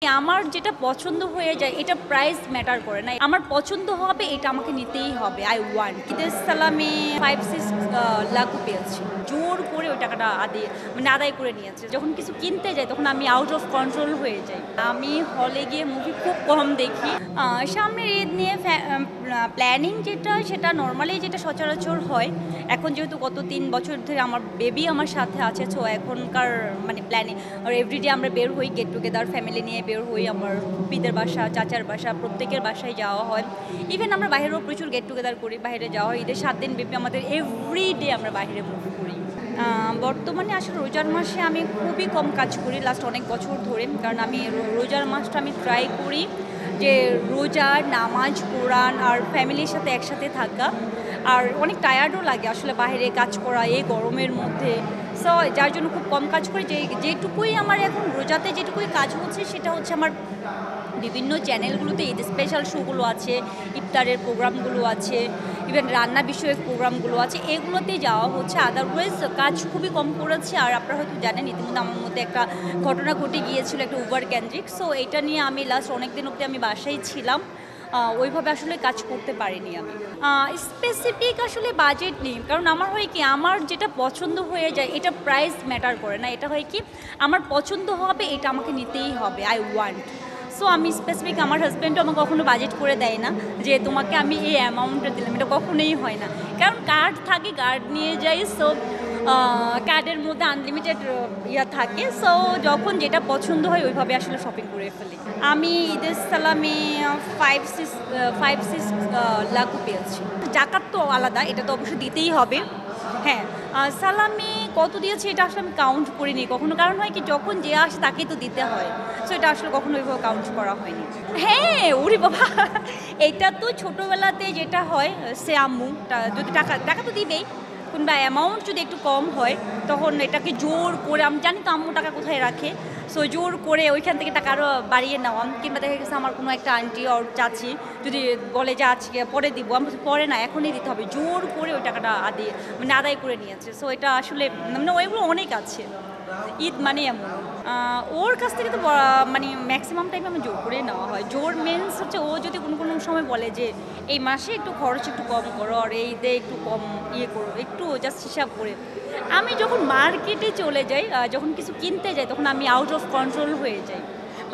আমার যেটা পছন্দ হয়ে যায় এটা প্রাইস ম্যাটার করে না। আমার পছন্দ হবে এটা আমাকে নিতেই হবে। I want. ঈদের সালামে 5-6 লাখ পেয়েছি। জোর করে ওই টাকাটা আদায় করে নিয়েছে। যখন কিছু কিনতে যাই তখন আমি আউট অফ কন্ট্রোল হয়ে যাই। আমি হলে গিয়ে মুভি খুব কম দেখি। সামনের ঈদ নিয়ে প্ল্যানিং সেটা নর্মালি যেটা সচরাচর হয়। এখন যেহেতু গত 3 বছর ধরে আমার বেবি আমার সাথে আছে, সো এখনকার প্ল্যানিং আর এভরিডে আমরা বের হই, গেট টুগেদার ফ্যামিলি নিয়ে বের হই। আমার ফুপিদের বাসা, চাচার বাসা, প্রত্যেকের বাসায় যাওয়া হয়। ইভেন আমরা বাইরেও প্রচুর গেট টুগেদার করি, বাইরে যাওয়া হয়। ঈদের 7 দিন ব্যাপী আমাদের এভরিডে আমরা বাইরে মুভ করি। বর্তমানে আসলে রোজার মাসে আমি খুবই কম কাজ করি লাস্ট অনেক বছর ধরে, কারণ আমি রোজার মাসটা আমি ট্রাই করি যে রোজা, নামাজ, কোরআন আর ফ্যামিলির সাথে একসাথে থাকা। আর অনেক টায়ার্ডও লাগে আসলে বাইরে কাজ করা এই গরমের মধ্যে। সো যার জন্য খুব কম কাজ করি। যেটুকুই আমার এখন রোজাতে যেটুকুই কাজ হচ্ছে সেটা হচ্ছে আমার বিভিন্ন চ্যানেলগুলোতে ঈদ স্পেশাল শোগুলো আছে, ইফতারের প্রোগ্রামগুলো আছে, ইভেন রান্না বিষয়ক প্রোগ্রামগুলো আছে, এগুলোতে যাওয়া হচ্ছে। আদারওয়াইজ কাজ খুবই কম করেছে। আর আপনারা হয়তো জানেন ইতিমধ্যে আমার মধ্যে একটা ঘটনা ঘটে গিয়েছিল, একটা উবার কেন্দ্রিক। সো এটা নিয়ে আমি লাস্ট অনেক দিন অবধি আমি বাসায় ছিলাম, ওইভাবে আসলে কাজ করতে পারিনি আমি। স্পেসিফিক আসলে বাজেট নেই, কারণ আমার হয় কি, আমার যেটা পছন্দ হয়ে যায় এটা প্রাইস ম্যাটার করে না। এটা হয় কি, আমার পছন্দ হবে এটা আমাকে নিতেই হবে। I want. সো আমি স্পেসিফিক, আমার হাজব্যান্ডও আমাকে কখনো বাজেট করে দেয় না যে তোমাকে আমি এই অ্যামাউন্টটা দিলাম, এটা কখনোই হয় না। কারণ কার্ড থাকে, কার্ড নিয়ে যাই। সো কার্ডের মধ্যে আনলিমিটেড থাকে। সো যখন যেটা পছন্দ হয় ওইভাবে আসলে শপিং করে ফেলি। আমি ঈদের সালামে 5-6 লাখ পেয়েছি। জাকাত তো আলাদা, এটা তো অবশ্যই দিতেই হবে। হ্যাঁ, সালামি কত দিয়েছি এটা আসলে আমি কাউন্ট করিনি কখনো, কারণ হয় কি, যখন যে আসে তাকেই তো দিতে হয়। সো এটা আসলে কখনো ওইভাবে কাউন্ট করা হয়নি। হ্যাঁ, ওরে বাবা, এটা তো ছোটোবেলাতে যেটা হয়, সে আম্মুটা যদি টাকা তো দিবেই, কিংবা অ্যামাউন্ট যদি একটু কম হয় তখন এটাকে জোর করে, আমি জানি তো আম্মু টাকা কোথায় রাখে, সো জোর করে ওইখান থেকে টাকা আরও বাড়িয়ে নেওয়া। কিংবা দেখা গেছে আমার কোনো একটা আন্টি আর চাচি যদি বলে যে আজকে পরে দিব, আমি পরে না, এখনই দিতে হবে, জোর করে ওই টাকাটা আদায় করে নিয়েছে। সো এটা আসলে ওইগুলো অনেক আছে। ঈদ মানে এমন, ওর কাছ থেকে তো ম্যাক্সিমাম টাইমে আমি জোর করে নেওয়া হয়। জোর মিনস হচ্ছে ও যদি কোনো সময় বলে যে এই মাসে একটু খরচ একটু কম করো, আর এই ঈদে একটু কম করো, একটু জাস্ট হিসাব করে। আমি যখন মার্কেটে চলে যাই, যখন কিছু কিনতে যাই, তখন আমি আউট অফ কন্ট্রোল হয়ে যাই।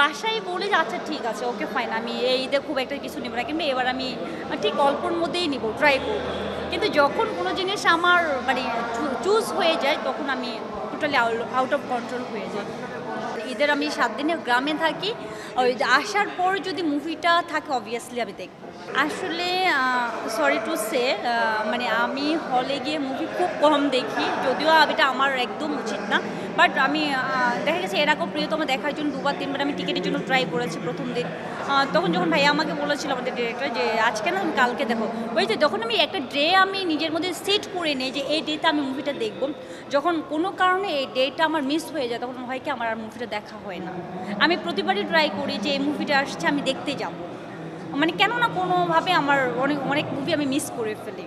বাসায় বলে যে আচ্ছা ঠিক আছে, ওকে ফাইন, আমি এই ঈদে খুব একটা কিছু নেবো না, কিংবা এবার আমি ঠিক অল্পর মধ্যেই নিব, ট্রাই করব। কিন্তু যখন কোনো জিনিস আমার চুজ হয়ে যায় তখন আমি টোটালি আউট অফ কন্ট্রোল হয়ে যায়। ঈদের আমি 7 দিনে গ্রামে থাকি। ওই আসার পর যদি মুভিটা থাকে অবভিয়াসলি আমি দেখব। আসলে সরি টু সে, আমি হলে গিয়ে মুভি খুব কম দেখি, যদিও এটা আমার একদম উচিত না। বাট আমি দেখা গেছে এর আগেও প্রিয়তমা দেখার জন্য 2-3 বার আমি টিকিটের জন্য ট্রাই করেছি প্রথম দিন। তখন যখন ভাইয়া আমাকে বলেছিল, আমাদের ডিরেক্টর, যে আজকে না কালকে দেখো, ওই যে তখন আমি একটা ডে আমি নিজের মধ্যে সেট করে নিই যে এই ডেতে আমি মুভিটা দেখব। যখন কোনো কারণে এই ডেটা আমার মিস হয়ে যায় তখন হয় কি, আমার আর মুভিটা দেখা হয় না। আমি প্রতিবারই ট্রাই করি যে এই মুভিটা আসছে আমি দেখতে যাব, কেননা কোনোভাবে আমার অনেক মুভি আমি মিস করে ফেলি।